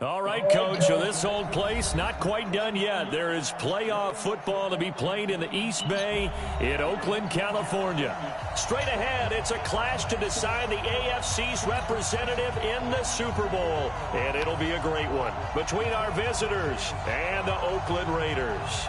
All right, Coach, so this old place not quite done yet. There is playoff football to be played in the East Bay in Oakland, California. Straight ahead, it's a clash to decide the AFC's representative in the Super Bowl. And it'll be a great one between our visitors and the Oakland Raiders.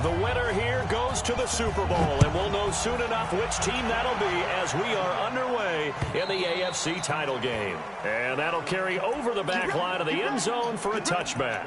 The winner here goes to the Super Bowl, and we'll know soon enough which team that'll be as we are underway in the AFC title game. And that'll carry over the back line of the end zone for a touchback.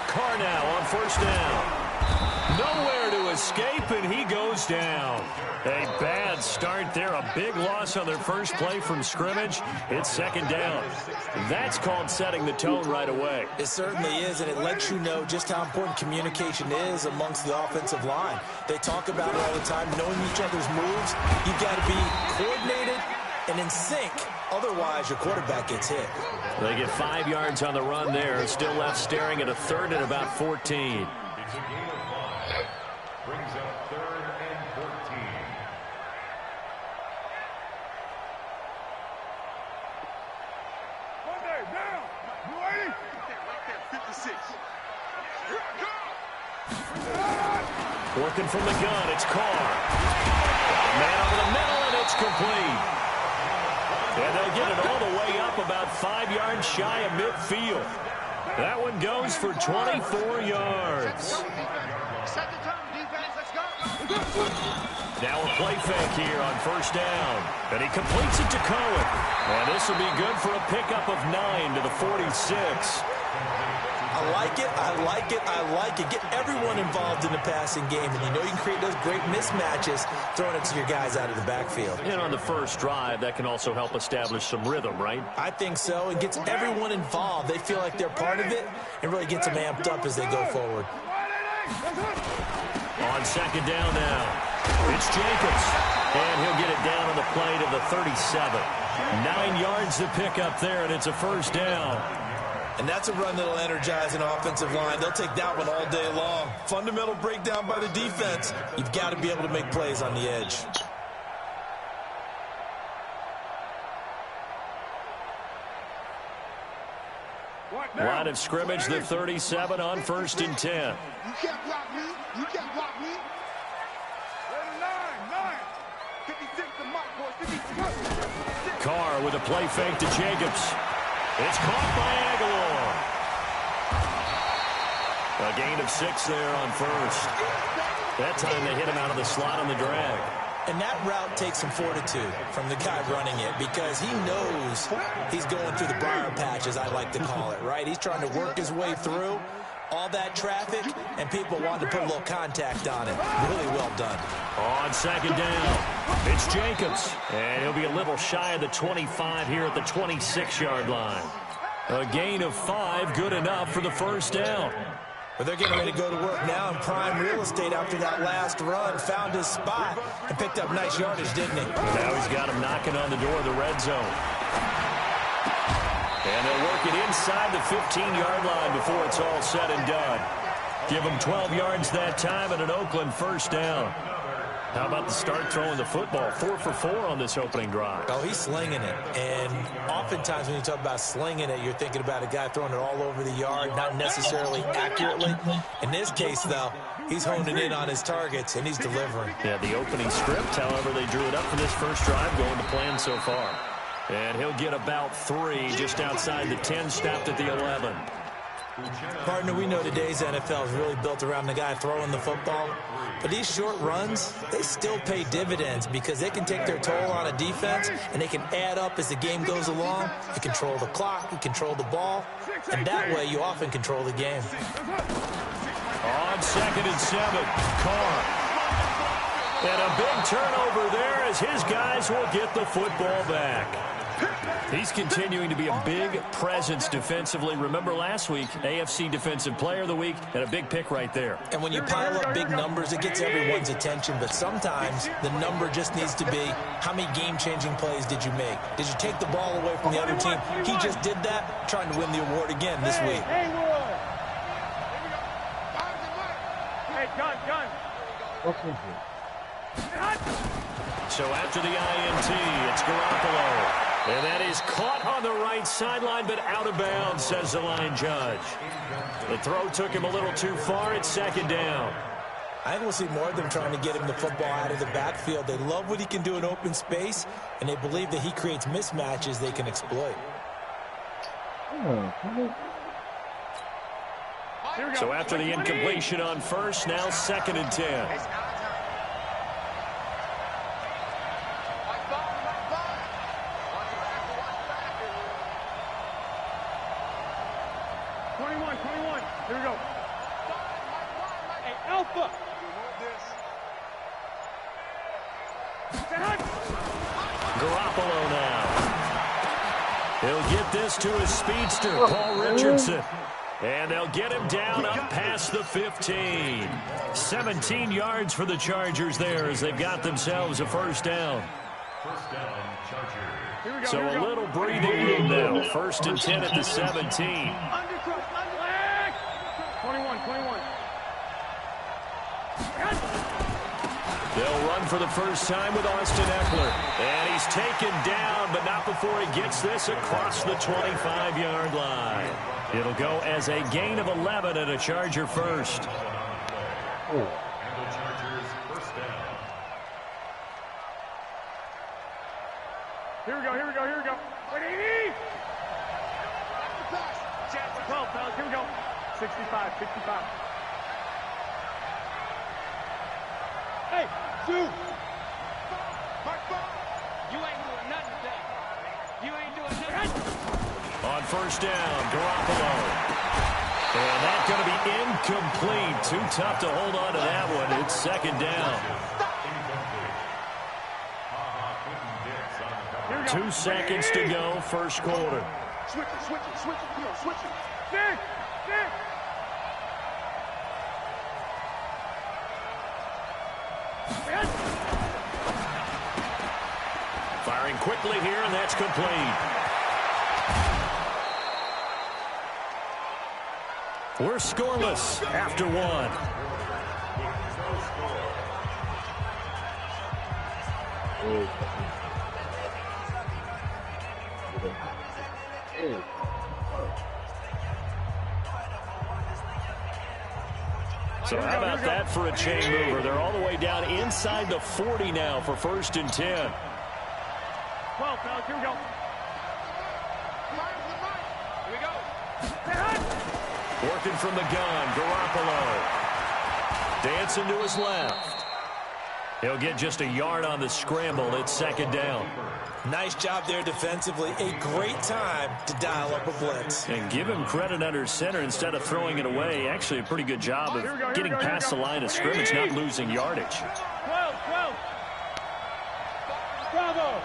Carr now on first down. Nowhere to escape, and he goes down. A bad start there. A big loss on their first play from scrimmage. It's second down. That's called setting the tone right away. It certainly is, and it lets you know just how important communication is amongst the offensive line. They talk about it all the time, knowing each other's moves. You've got to be coordinated and in sync. Otherwise, your quarterback gets hit. They get 5 yards on the run there. Still left staring at a third and about 14. It's a gain of 5. Brings up 3rd and 14. One day, down. You ready? Right there, 56. Working from the gun, it's Carr. Man over the middle, and it's complete. And they'll get it all the way up about 5 yards shy of midfield. That one goes for 24 yards. Set the tone, defense. Let's go. Now a play fake here on first down. And he completes it to Cohen. And this will be good for a pickup of 9 to the 46. I like it, I like it, I like it. Get everyone involved in the passing game, and you know you can create those great mismatches throwing it to your guys out of the backfield. And on the first drive, that can also help establish some rhythm, right? I think so. It gets everyone involved. They feel like they're part of it, and really gets them amped up as they go forward. On second down now, it's Jacobs. And he'll get it down on the play to the 37. 9 yards to pick up there, and it's a first down. And that's a run that'll energize an offensive line. They'll take that one all day long. Fundamental breakdown by the defense. You've got to be able to make plays on the edge. Line of scrimmage, the 37 on 1st and 10. You can't block me. You can't block me. 9. 56 to Mike, boy. 56. Carr with a play fake to Jacobs. It's caught by Aguilar. A gain of 6 there on first. That time they hit him out of the slot on the drag. And that route takes some fortitude from the guy running it, because he knows he's going through the briar patch, as I like to call it, right? He's trying to work his way through all that traffic, and people want to put a little contact on it. Really well done. On second down, it's Jacobs. And he'll be a little shy of the 25 here at the 26-yard line. A gain of 5, good enough for the first down. But they're getting ready to go to work now in prime real estate after that last run. Found his spot and picked up nice yardage, didn't he? Now he's got him knocking on the door of the red zone. And they'll work it inside the 15-yard line before it's all said and done. Give him 12 yards that time and an Oakland first down. How about the start throwing the football? 4 for 4 on this opening drive. Oh, he's slinging it. And oftentimes when you talk about slinging it, you're thinking about a guy throwing it all over the yard, not necessarily accurately. In this case, though, he's honing in on his targets, and he's delivering. Yeah, the opening script, however, they drew it up for this first drive, going to plan so far. And he'll get about 3 just outside the 10, stopped at the 11. Partner, we know today's NFL is really built around the guy throwing the football. But these short runs, they still pay dividends because they can take their toll on a defense, and they can add up as the game goes along. You control the clock, you control the ball, and that way you often control the game. On second and 7, Carr. And a big turnover there as his guys will get the football back. He's continuing to be a big presence defensively. Remember last week, AFC Defensive Player of the Week, and a big pick right there. And when you pile up big numbers, it gets everyone's attention. But sometimes the number just needs to be, how many game-changing plays did you make? Did you take the ball away from the other team? He just did that, trying to win the award again this week. Hey, gun. So after the INT, it's Garoppolo. And that is caught on the right sideline, but out of bounds, says the line judge. The throw took him a little too far. It's second down. I think we'll see more of them trying to get him the football out of the backfield. They love what he can do in open space, and they believe that he creates mismatches they can exploit. So after the incompletion on first, now 2nd and 10. Here we go. Hey, Alpha. Garoppolo now. He'll get this to his speedster, Paul Richardson. And they'll get him down up past the 15. 17 yards for the Chargers there as they've got themselves a first down. First down, Chargers. So a little breathing room now. 1st and 10 at the 17. 21. They'll run for the first time with Austin Eckler. And he's taken down, but not before he gets this across the 25-yard line. It'll go as a gain of 11 and a Charger first. And the Chargers first down. Here we go. Wait, 80. 12, fellas. Here we go. 65. Hey, shoot. You ain't doing nothing today. You ain't doing nothing. On first down, Garoppolo. And that's going to be incomplete. Too tough to hold on to that one. It's 2nd down. 2 seconds to go, first quarter. Switch it. Come on, switch it. Stick. Firing quickly here, and that's complete. We're scoreless after 1. So how about that for a chain mover? They're all the way down inside the 40 now for 1st and 10. 12, fellas, here we go. Working from the gun, Garoppolo. Dancing to his left. He'll get just a yard on the scramble. It's 2nd down. Nice job there defensively. A great time to dial up a blitz. And give him credit under center instead of throwing it away. Actually, a pretty good job of getting past the line of scrimmage, not losing yardage. 12. Bravo.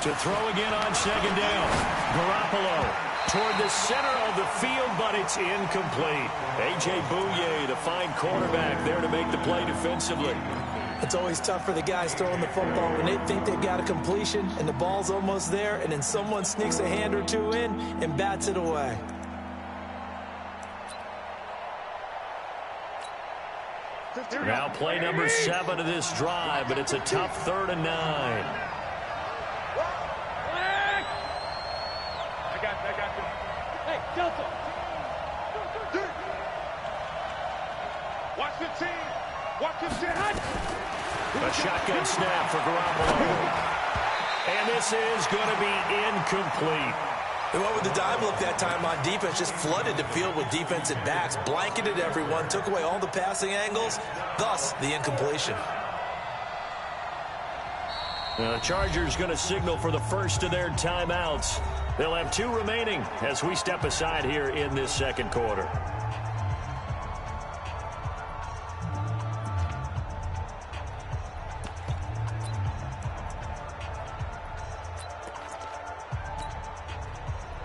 To throw again on 2nd down. Garoppolo toward the center of the field, but it's incomplete. A.J. Bouye, the fine quarterback, there to make the play defensively. It's always tough for the guys throwing the football when they think they've got a completion and the ball's almost there, and then someone sneaks a hand or two in and bats it away. Now play number 7 of this drive, but it's a tough 3rd and 9. I got you. Hey, Delta. Watch the team. A shotgun snap for Garoppolo. And this is going to be incomplete. They went with the dive look that time on defense, just flooded the field with defensive backs, blanketed everyone, took away all the passing angles, thus the incompletion. The Chargers going to signal for the first of their timeouts. They'll have 2 remaining as we step aside here in this 2nd quarter.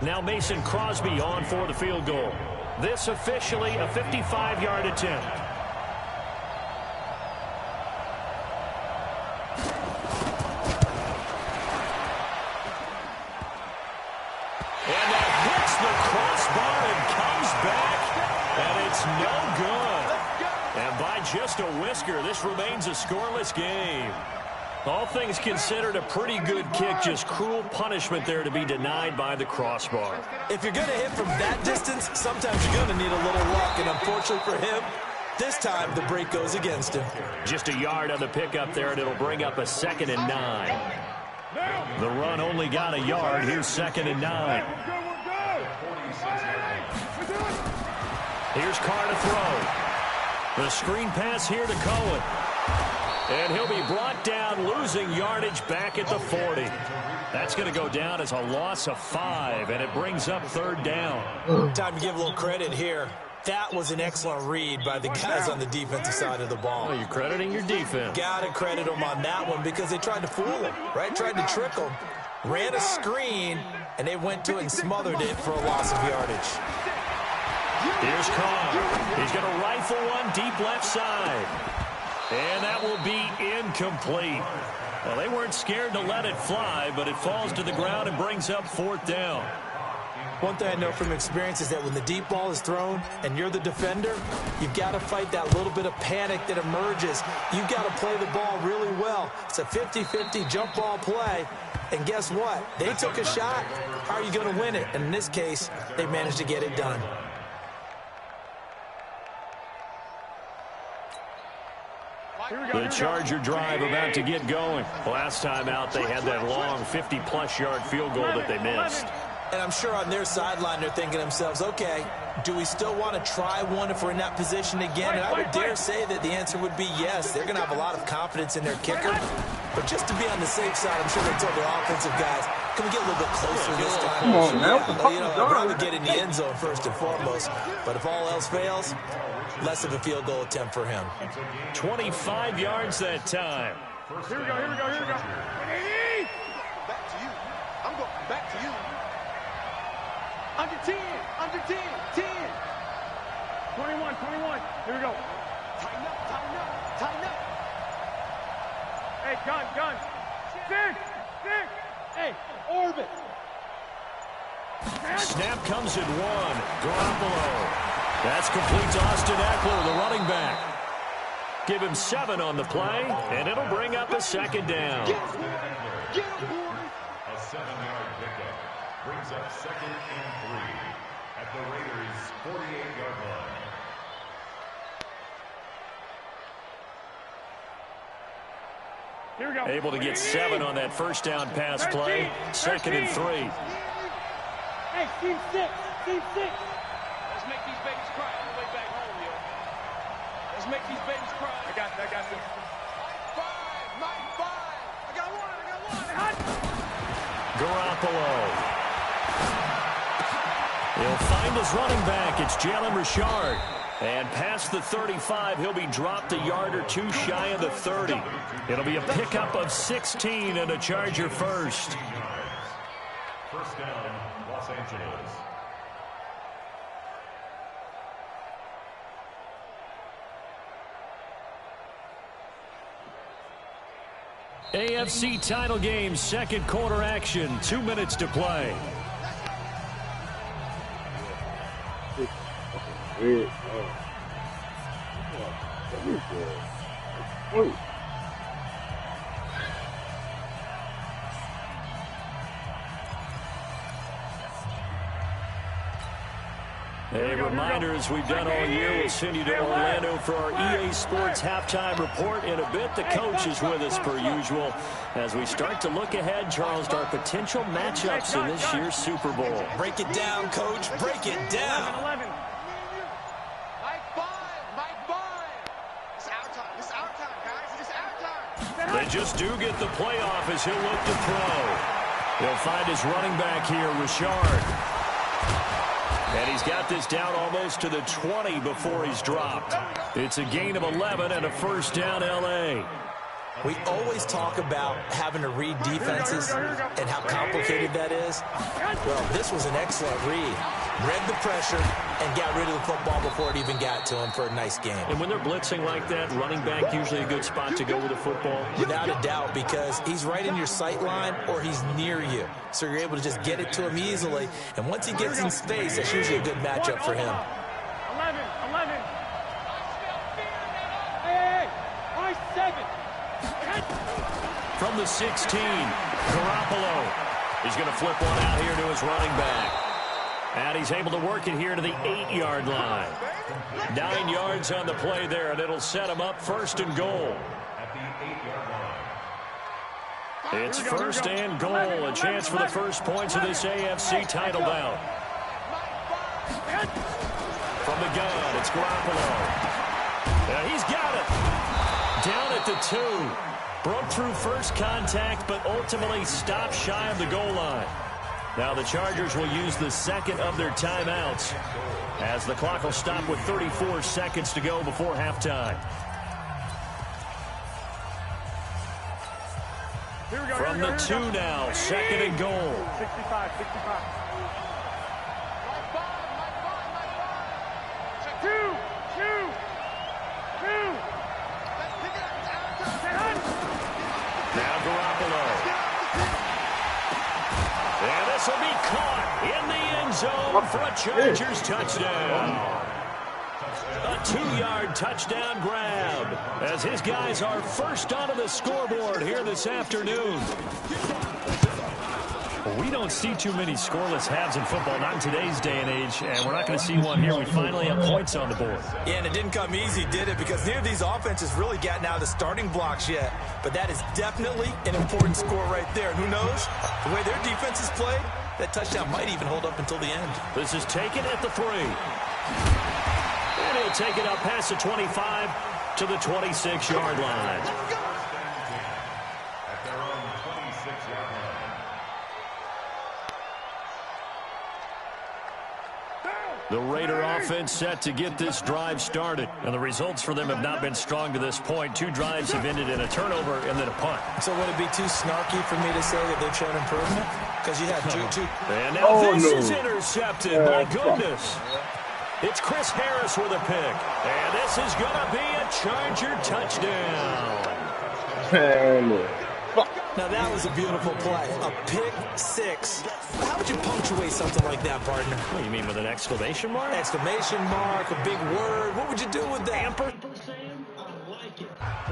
Now Mason Crosby on for the field goal. This officially a 55-yard attempt. And that hits the crossbar and comes back, and it's no good. And by just a whisker, this remains a scoreless game. All things considered, a pretty good kick, just cruel punishment there to be denied by the crossbar. If you're going to hit from that distance, sometimes you're going to need a little luck, and unfortunately for him, this time the break goes against him. Just a yard on the pickup there, and it'll bring up a 2nd and 9. The run only got a yard. Here's 2nd and 9. Here's Carr to throw. The screen pass here to Cohen. And he'll be brought down, losing yardage back at the 40. That's going to go down as a loss of 5, and it brings up 3rd down. Time to give a little credit here. That was an excellent read by the guys on the defensive side of the ball. Well, you're crediting your defense. Got to credit them on that one because they tried to fool him, right? Tried to trick him. Ran a screen, and they went to it and smothered it for a loss of yardage. Here's Carr. He's going to rifle one deep left side. And that will be incomplete. Well, they weren't scared to let it fly, but it falls to the ground and brings up 4th down. One thing I know from experience is that when the deep ball is thrown and you're the defender, you've got to fight that little bit of panic that emerges. You've got to play the ball really well. It's a 50-50 jump ball play. And guess what? They took a shot. How are you going to win it? And in this case, they managed to get it done. The Charger drive about to get going. Last time out, they had that long 50-plus yard field goal that they missed. And I'm sure on their sideline, they're thinking to themselves, okay, do we still want to try one if we're in that position again? And I would dare say that the answer would be yes. They're going to have a lot of confidence in their kicker. But just to be on the safe side, I'm sure they told their offensive guys, can we get a little bit closer this time? Come on, man. I'd rather get in the end zone first and foremost. But if all else fails, less of a field goal attempt for him. 25 yards that time. Here we go. Back to you. I'm going back to you. Under 10. 10. 21. Here we go. Tighten up. Hey, gun. Six. Hey, orbit. Snap comes at 1. Garoppolo. That's complete to Austin Eckler, the running back. Give him 7 on the play, and it'll bring up a 2nd down. A 7-yard pickup brings up 2nd and 3 at the Raiders' 48-yard line. Here we go. Able to get 7 on that first down pass play. 2nd and 3. Hey, team 6. Let's make these babies cry on the way back home, yo. Let's make these babies cry. I got this. Mike 5. I got one. Garoppolo. He'll find his running back. It's Jalen Richard. And past the 35, he'll be dropped a yard or 2 shy of the 30. It'll be a pickup of 16 and a Charger first. First down, Los Angeles. AFC title game, 2nd quarter action. 2 minutes to play. A reminder, as we've done all year, we'll send you to Orlando for our EA Sports halftime report. In a bit, the coach is with us per usual as we start to look ahead, Charles, to our potential matchups in this year's Super Bowl. Break it down, Coach. Break it down. 11. Mike 5. It's our time, guys. It's our time. They just do get the playoff as he'll look to throw. He'll find his running back here, Richard. And he's got this down almost to the 20 before he's dropped. It's a gain of 11 and a first down, L.A. We always talk about having to read defenses and how complicated that is. Well, this was an excellent read. Read the pressure and got rid of the football before it even got to him for a nice game. And when they're blitzing like that, running back usually a good spot to go with the football? Without a doubt, because he's right in your sight line or he's near you. So you're able to just get it to him easily. And once he gets in space, that's usually a good matchup for him. 11. Hey, 7. From the 16, Garoppolo. He's going to flip one out here to his running back. And he's able to work it here to the 8-yard line. 9 yards on the play there, and it'll set him up 1st and goal. It's 1st and goal, a chance for the first points of this AFC title bout. From the gun, it's Garoppolo. He's got it. Down at the 2. Broke through first contact, but ultimately stopped shy of the goal line. Now the Chargers will use the second of their timeouts as the clock will stop with 34 seconds to go before halftime. From the 2 now, 2nd and goal. 65. 2. Now Garoppolo. And this will be caught in the end zone for a Chargers touchdown. A 2-yard touchdown grab as his guys are first onto the scoreboard here this afternoon. We don't see too many scoreless halves in football, not in today's day and age, and we're not going to see one here. We finally have points on the board. Yeah, and it didn't come easy, did it? Because neither of these offenses really gotten out of the starting blocks yet. But that is definitely an important score right there. And who knows? The way their defense is played, that touchdown might even hold up until the end. This is taken at the 3. And he'll take it up past the 25 to the 26-yard line. At their own 26-yard line. The Raider offense set to get this drive started. And the results for them have not been strong to this point. 2 drives have ended in a turnover and then a punt. So would it be too snarky for me to say that they've shown improvement? Because you had two. And now this is intercepted. My goodness. It's Chris Harris with a pick. And this is going to be a Charger touchdown. Now that was a beautiful play. A pick 6. How would you punctuate something like that, partner? What do you mean, with an exclamation mark? Exclamation mark, a big word. What would you do with that?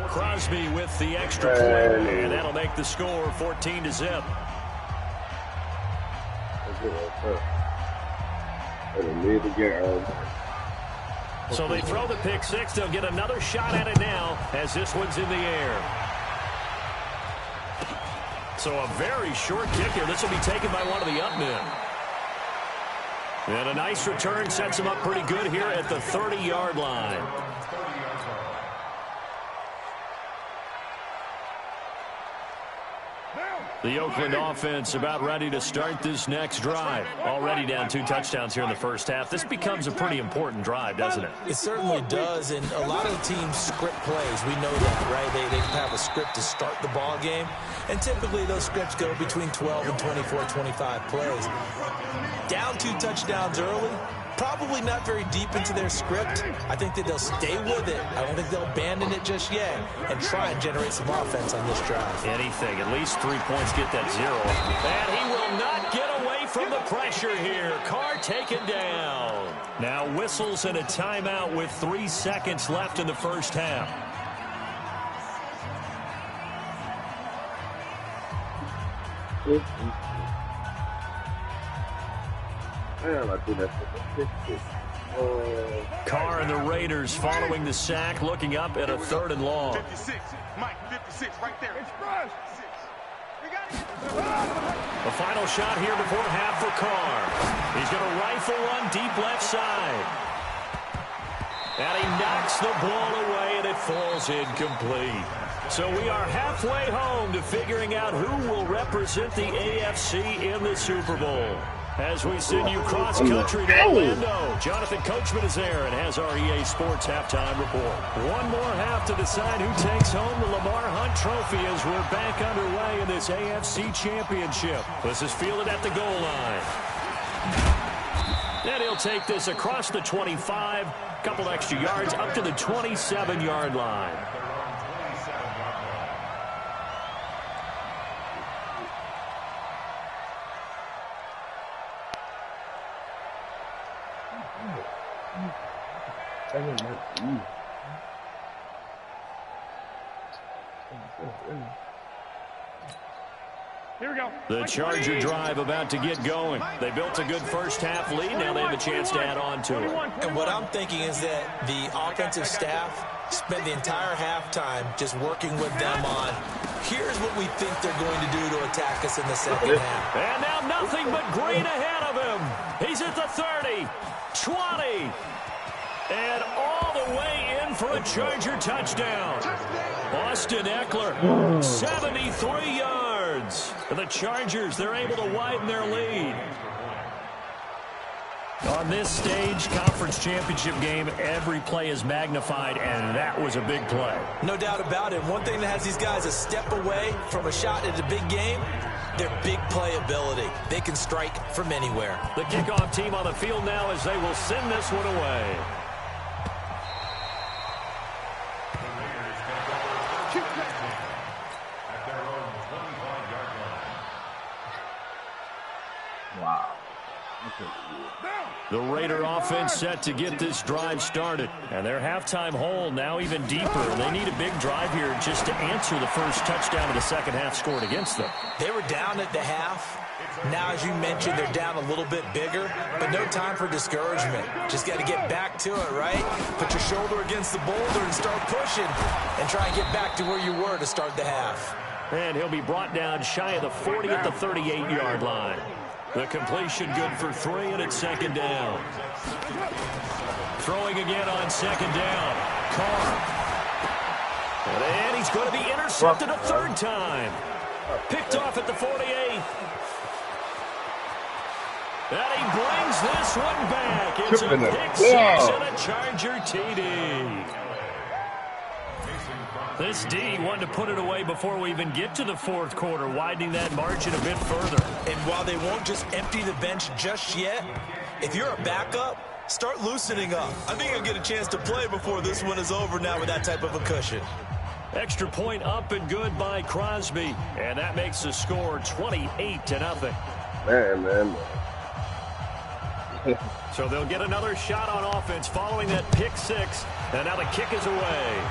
Crosby with the extra point. And that'll make the score 14-0. So they throw the pick 6. They'll get another shot at it now as this one's in the air. So a very short kick here. This will be taken by one of the up men. And a nice return sets him up pretty good here at the 30-yard line. The Oakland offense about ready to start this next drive. Already down 2 touchdowns here in the first half. This becomes a pretty important drive, doesn't it? It certainly does, and a lot of teams script plays. We know that, right? They have a script to start the ball game, and typically those scripts go between 12 and 24, 25 plays. Down 2 touchdowns early, probably not very deep into their script. I think that they'll stay with it. I don't think they'll abandon it just yet and try and generate some offense on this drive. Anything, at least 3 points, get that 0. And he will not get away from the pressure here. Carr taken down. Now whistles and a timeout with 3 seconds left in the first half. Carr and the Raiders following the sack, looking up at a 3rd and long. 56, Mike, 56, right there. It's fresh. A final shot here before half for Carr. He's going to rifle one deep left side. And he knocks the ball away, and it falls incomplete. So we are halfway home to figuring out who will represent the AFC in the Super Bowl. As we send you cross-country to Orlando, Jonathan Coachman is there and has our EA Sports halftime report. One more half to decide who takes home the Lamar Hunt Trophy as we're back underway in this AFC Championship. This is fielded at the goal line. And he'll take this across the 25, couple extra yards up to the 27-yard line. Here we go. The Charger drive about to get going. They built a good first half lead. Now they have a chance to add on to it. And what I'm thinking is that the offensive staff spent the entire halftime just working with them on, here's what we think they're going to do to attack us in the second half. And now nothing but green ahead of him. He's at the 30, 20, and all the way in for a Charger touchdown. Austin Eckler, 73 yards. And the Chargers, they're able to widen their lead. On this stage, conference championship game, every play is magnified, and that was a big play. No doubt about it. One thing that has these guys a step away from a shot at a big game, their big playability. They can strike from anywhere. The kickoff team on the field now as they will send this one away. Wow. The Raider offense set to get this drive started. And their halftime hole now even deeper. They need a big drive here just to answer the first touchdown of the second half scored against them. They were down at the half. Now, as you mentioned, they're down a little bit bigger, but no time for discouragement. Just got to get back to it, right? Put your shoulder against the boulder and start pushing and try and get back to where you were to start the half. And he'll be brought down shy of the 40 at the 38-yard line. The completion good for 3, and it's second down. Throwing again on second down. Carr. And he's going to be intercepted a third time. Picked off at the 48. And he brings this one back. It's a pick 6 and a Charger TD. This D wanted to put it away before we even get to the fourth quarter, widening that margin a bit further. And while they won't just empty the bench just yet, if you're a backup, start loosening up. I think you'll get a chance to play before this one is over now with that type of a cushion. Extra point up and good by Crosby. And that makes the score 28-0. Man. So they'll get another shot on offense following that pick 6. And now the kick is away.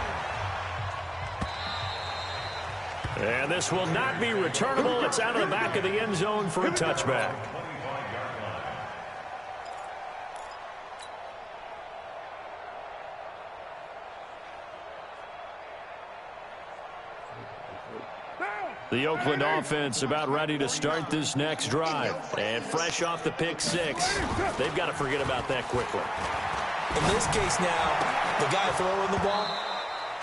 And this will not be returnable. It's out of the back of the end zone for a touchback. The Oakland offense about ready to start this next drive. And fresh off the pick 6, they've got to forget about that quickly. In this case now, the guy throwing the ball,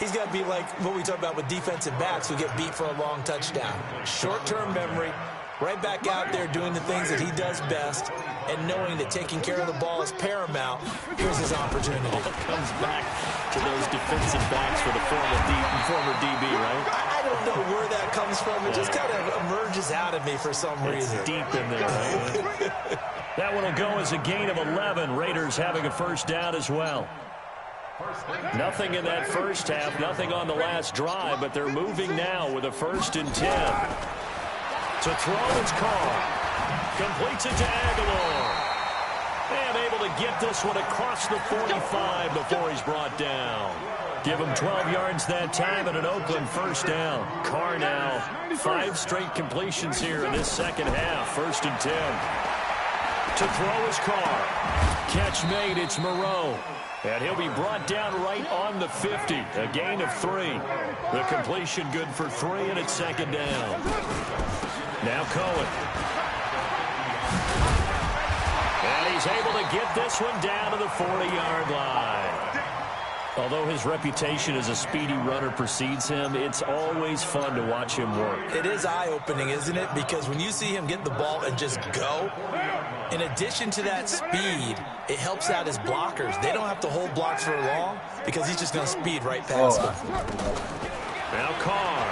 he's got to be like what we talk about with defensive backs who get beat for a long touchdown. Short-term memory, right back out there doing the things that he does best, and knowing that taking care of the ball is paramount. Here's his opportunity. All comes back to those defensive backs for the former DB, right? I don't know where that comes from. It just kind of emerges out of me for some reason. It's deep in there, right? That one will go as a gain of 11. Raiders having a first down as well. Nothing in that first half, nothing on the last drive, but they're moving now with a 1st and 10. To throw is Carr. Completes it to Aguilar. And able to get this one across the 45 before he's brought down. Give him 12 yards that time and an Oakland first down. Carr now 5 straight completions here in this second half. 1st and 10. To throw is Carr. Catch made, it's Moreau. And he'll be brought down right on the 50. A gain of 3. The completion good for 3, and it's 2nd down. Now Cohen. And he's able to get this one down to the 40-yard line. Although his reputation as a speedy runner precedes him, it's always fun to watch him work. It is eye-opening, isn't it? Because when you see him get the ball and just go, in addition to that speed, it helps out his blockers. They don't have to hold blocks for long because he's just going to speed right past them. Now Carr.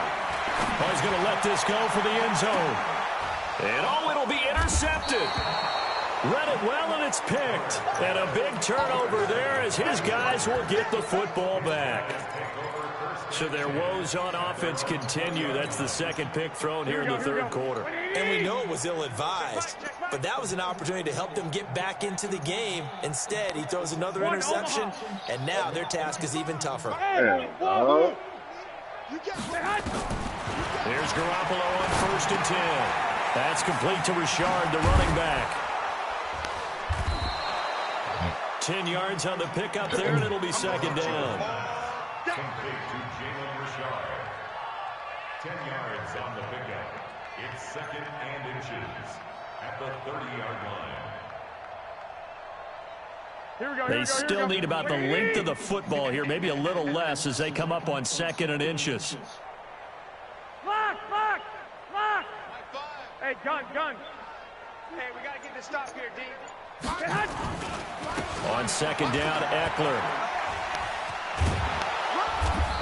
Oh, he's going to let this go for the end zone. And oh, it'll be intercepted. Read it well, and it's picked. And a big turnover there as his guys will get the football back. So their woes on offense continue. That's the second pick thrown here in the third quarter. And we know it was ill-advised, but that was an opportunity to help them get back into the game. Instead, he throws another interception, and now their task is even tougher. Here's Garoppolo on 1st and 10. That's complete to Richard, the running back. 10 yards on the pickup there, and it'll be second down. Complete to Jalen Richard. 10 yards on the pickup. It's 2nd and inches at the 30-yard line. They still need about the length of the football here, maybe a little less as they come up on 2nd and inches. Lock! Hey, gun! Hey, we got to get this stop here, D. On 2nd down, Eckler.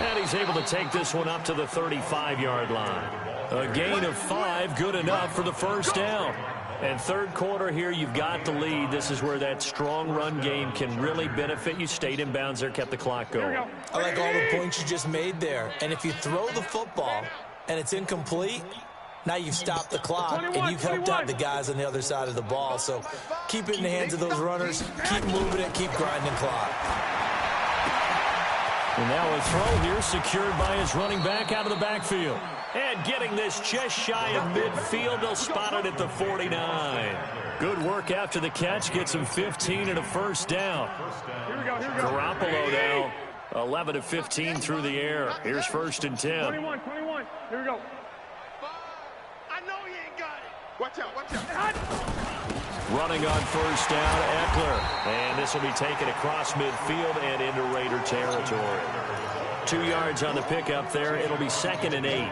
And he's able to take this one up to the 35-yard line. A gain of 5, good enough for the first down. And third quarter here, you've got the lead. This is where that strong run game can really benefit you. Stayed in bounds there, kept the clock going. I like all the points you just made there. And if you throw the football and it's incomplete, now you've stopped the clock and you've helped out the guys on the other side of the ball. So keep it in the hands of those runners. Keep moving it. Keep grinding clock. And now a throw here secured by his running back out of the backfield. And getting this just shy of midfield. They'll spot it at the 49. Good work after the catch. Gets him 15 and a first down. Here we go. Garoppolo now 11 of 15 through the air. Here's 1st and 10. 21. Here we go. I know he ain't got it. Watch out. Running on 1st down, Eckler. And this will be taken across midfield and into Raider territory. 2 yards on the pickup there. It'll be 2nd and 8.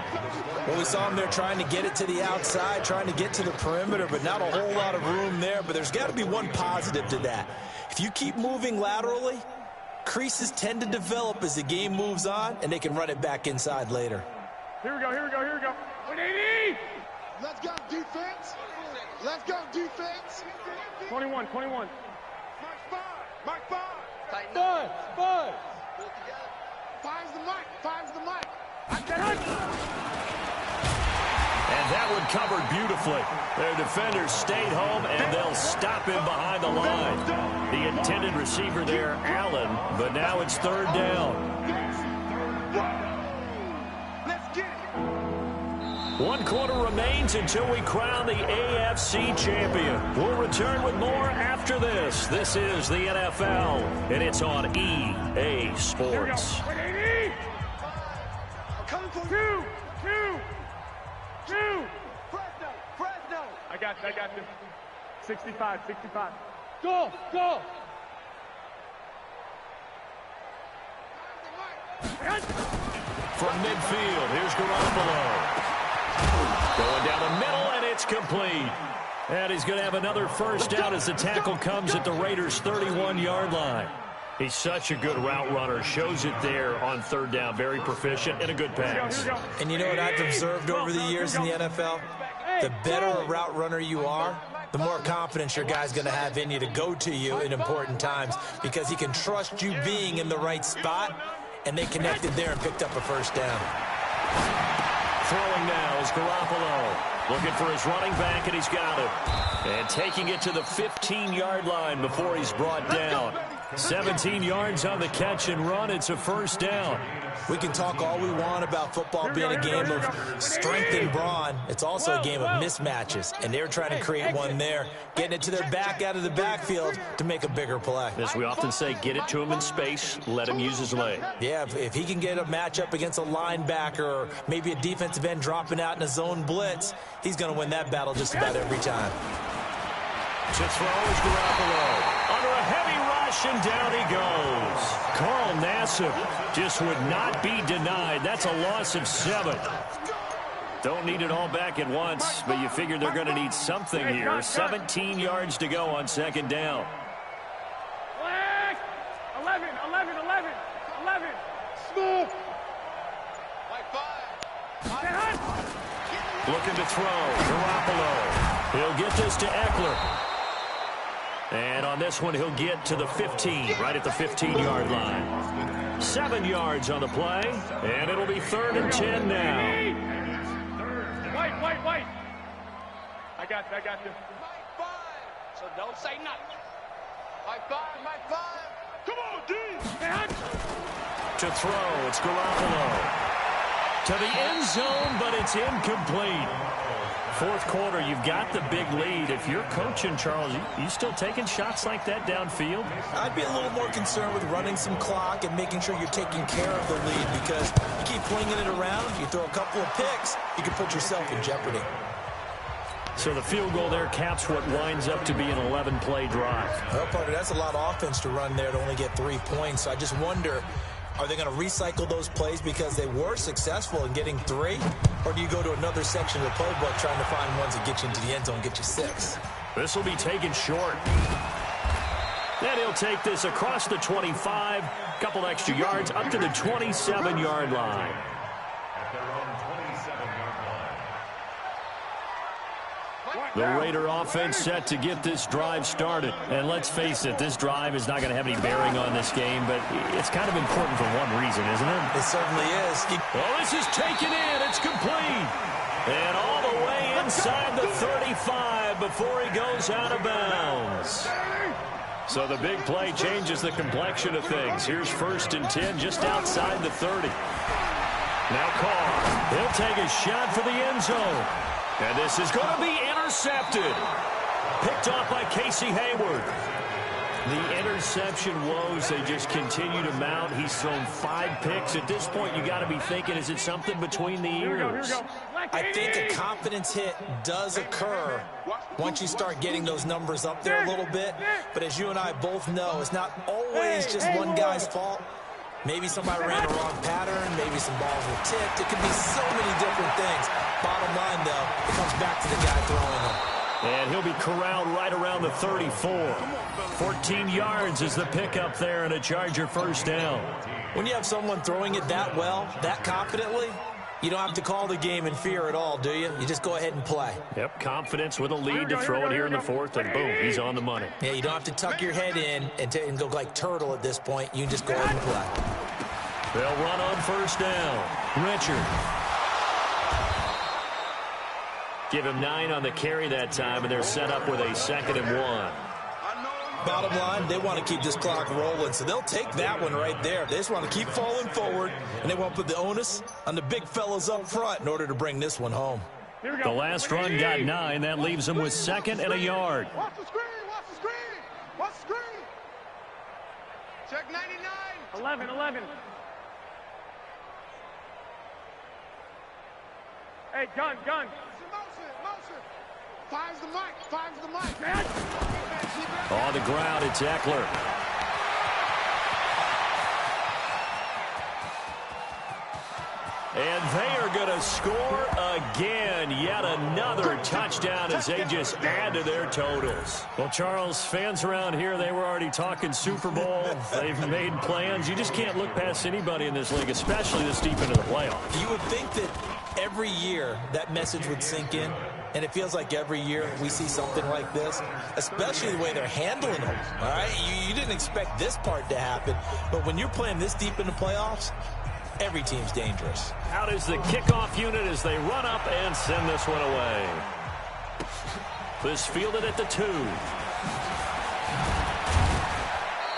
Well, we saw him there trying to get it to the outside, trying to get to the perimeter, but not a whole lot of room there. But there's got to be one positive to that. If you keep moving laterally, creases tend to develop as the game moves on, and they can run it back inside later. Here we go. 180. Let's go, defense. 21. Mark 5. Tighten up. Five. Five's the mic. And that one covered beautifully. Their defenders stayed home, and they'll stop him behind the line. The intended receiver there, Allen, but now it's 3rd down. Let's get it. 1 quarter remains until we crown the AFC champion. We'll return with more after this. This is the NFL, and it's on EA Sports. Here we go. 180. Coming for Two. Fresno. I got this. 65. Go. From midfield, here's Garoppolo. Going down the middle, and it's complete. And he's going to have another first down as the tackle comes at the Raiders' 31-yard line. He's such a good route runner. Shows it there on 3rd down. Very proficient and a good pass. And you know what I've observed over the years in the NFL? The better a route runner you are, the more confidence your guy's going to have in you to go to you in important times because he can trust you being in the right spot, and they connected there and picked up a first down. Throwing now is Garoppolo. Looking for his running back, and he's got it. And taking it to the 15-yard line before he's brought down. 17 yards on the catch and run. It's a first down. We can talk all we want about football being a game of strength and brawn. It's also a game of mismatches, and they're trying to create one there, getting it to their back out of the backfield to make a bigger play. As we often say, get it to him in space, let him use his leg. Yeah, if he can get a matchup against a linebacker or maybe a defensive end dropping out in a zone blitz, he's going to win that battle just about every time. To throw is Garoppolo. Under a heavy ride rush, and down he goes. Carl Nassib just would not be denied. That's a loss of 7. Don't need it all back at once, but you figure they're going to need something here. 17 yards to go on second down. 11. Smooth. Looking to throw. Garoppolo. He'll get this to Eckler. And on this one, he'll get to the 15, right at the 15-yard line. 7 yards on the play, and it'll be 3rd and 10 now. White. I got you. So don't say nothing. Mike 5. Come on, D. To throw, it's Garoppolo. To the end zone, but it's incomplete. Fourth quarter, you've got the big lead. If you're coaching, Charles, you still taking shots like that downfield? I'd be a little more concerned with running some clock and making sure you're taking care of the lead, because you keep flinging it around, you throw a couple of picks, you can put yourself in jeopardy. So the field goal there caps what winds up to be an 11-play drive. Well, partner, that's a lot of offense to run there to only get 3 points. So I just wonder, are they going to recycle those plays because they were successful in getting 3? Or do you go to another section of the playbook trying to find ones that get you into the end zone and get you 6? This will be taken short. Then he'll take this across the 25, couple extra yards up to the 27-yard line. At their own 27-yard line. The Raider offense set to get this drive started. And let's face it, this drive is not going to have any bearing on this game, but it's kind of important for one reason, isn't it? It certainly is. Well, this is taken in. It's complete. And all the way inside the 35 before he goes out of bounds. So the big play changes the complexion of things. Here's 1st and 10 just outside the 30. Now Carr. He'll take a shot for the end zone. And this is going to be intercepted. Picked off by Casey Hayward. The interception woes, they just continue to mount. He's thrown 5 picks. At this point, you got to be thinking, is it something between the ears? I think a confidence hit does occur once you start getting those numbers up there a little bit. But as you and I both know, it's not always just one guy's fault. Maybe somebody ran the wrong pattern. Maybe some balls were tipped. It could be so many different things. Bottom line, though, it comes back to the guy throwing them. And he'll be corralled right around the 34. 14 yards is the pickup there, and a Charger first down. When you have someone throwing it that well, that confidently, you don't have to call the game in fear at all, do you? You just go ahead and play. Yep, confidence with a lead to throw it here in the 4th, and boom, he's on the money. Yeah, you don't have to tuck your head in and go like turtle at this point. You can just go ahead and play. They'll run on first down. Richard. Give him 9 on the carry that time, and they're set up with a 2nd and 1. Bottom line, they want to keep this clock rolling, so they'll take that one right there. They just want to keep falling forward, and they want to put the onus on the big fellas up front in order to bring this one home. The last run got 9. That leaves them with 2nd and a yard. Watch the screen. Watch the screen. Check 99. 11. Hey, gun. Motion. Finds the mic. On the ground, it's Eckler. And they are going to score again. Yet another touchdown as they just add to their totals. Well, Charles, fans around here, they were already talking Super Bowl. They've made plans. You just can't look past anybody in this league, especially this deep into the playoffs. You would think that every year that message would sink in, and it feels like every year we see something like this, especially the way they're handling them. All right, you didn't expect this part to happen, but when you're playing this deep in the playoffs, every team's dangerous. Out is the kickoff unit as they run up and send this one away. This fielded at the 2.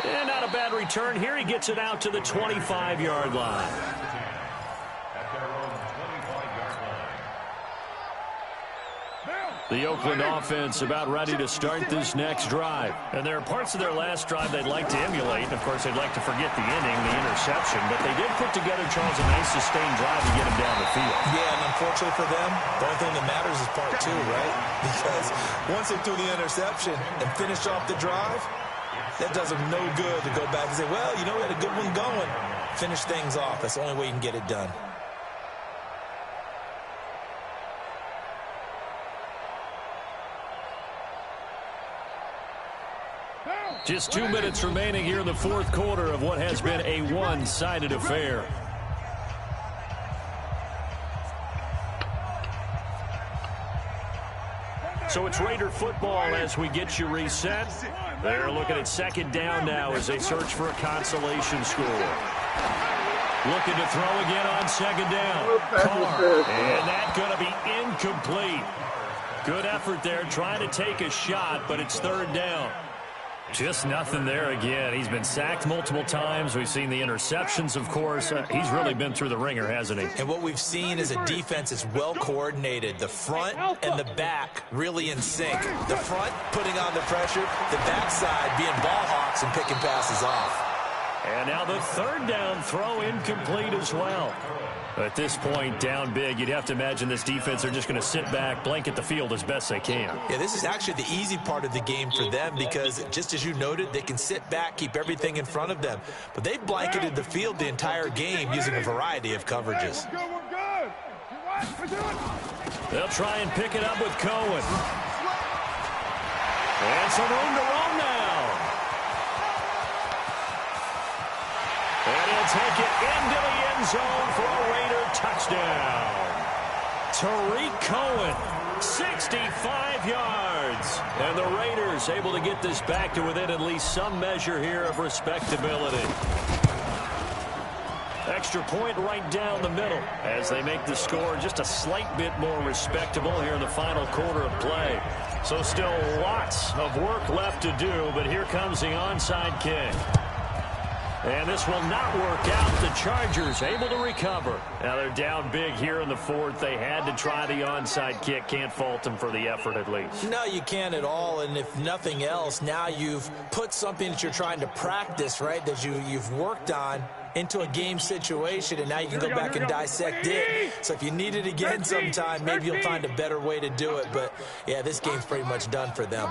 And not a bad return here. He gets it out to the 25-yard line. At their own 25-yard line. The Oakland offense about ready to start this next drive. And there are parts of their last drive they'd like to emulate. And, of course, they'd like to forget the inning, the interception. But they did put together, Charles, a nice sustained drive to get him down the field. Yeah, and unfortunately for them, the only thing that matters is part 2, right? Because once they threw the interception and finished off the drive, That does them no good to go back and say, well, you know, we had a good one going. Finish things off. That's the only way you can get it done. Just 2 minutes remaining here in the fourth quarter of what has been a one-sided affair. So it's Raider football as we get you reset. They're looking at second down now as they search for a consolation score. Looking to throw again on second down. Carr, and that's going to be incomplete. Good effort there, trying to take a shot, but it's third down. Just nothing there again. He's been sacked multiple times. We've seen the interceptions, of course. He's really been through the ringer, hasn't he? And what we've seen is a defense that's well coordinated. The front and the back really in sync. The front putting on the pressure, the backside being ball hawks and picking passes off. And now the third down throw incomplete as well. At this point, down big, you'd have to imagine this defense are just going to sit back, blanket the field as best they can. Yeah, this is actually the easy part of the game for them because, just as you noted, they can sit back, keep everything in front of them. But they've blanketed the field the entire game using a variety of coverages. They'll try and pick it up with Cohen. And some room to roam now. And he'll take it into the end zone for a Raider touchdown. Tariq Cohen, 65 yards. And the Raiders able to get this back to within at least some measure here of respectability. Extra point right down the middle as they make the score just a slight bit more respectable here in the final quarter of play. So still lots of work left to do, but here comes the onside kick. And this will not work out. The Chargers able to recover. Now they're down big here in the fourth. They had to try the onside kick. Can't fault them for the effort at least. No, you can't at all. And if nothing else, now you've put something that you're trying to practice, right, that you've worked on into a game situation, and now you can go back and dissect it. So if you need it again sometime, maybe you'll find a better way to do it. But, yeah, this game's pretty much done for them.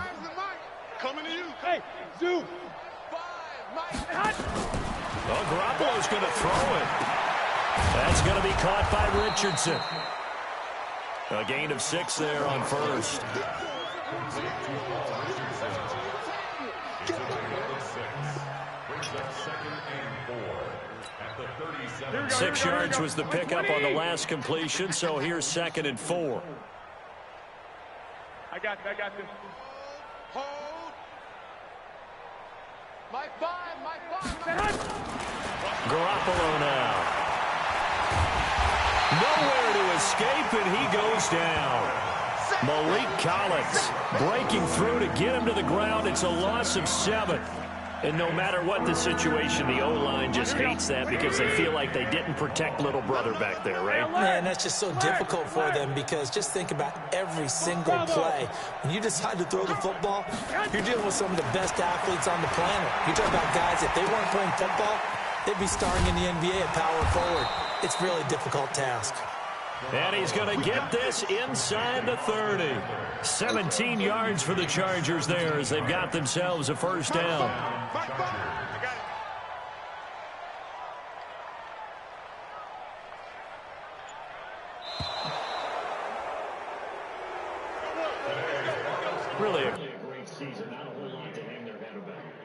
Coming to you. Hey, Zoo. Well, Garoppolo's going to throw it. That's going to be caught by Richardson. A gain of 6 there on first. 6 yards was the pickup on the last completion, so here's 2nd and 4. I got this. Hold. My 5. Garoppolo now. Nowhere to escape, and he goes down. Malik Collins breaking through to get him to the ground. It's a loss of 7. And no matter what the situation, the O-line just hates that because they feel like they didn't protect little brother back there, right? Man, that's just so difficult for them because just think about every single play. When you decide to throw the football, you're dealing with some of the best athletes on the planet. You're talking about guys, if they weren't playing football, they'd be starring in the NBA at power forward. It's a really difficult task. And he's going to get this inside the 30. 17 yards for the Chargers there as they've got themselves a first down. Really a great season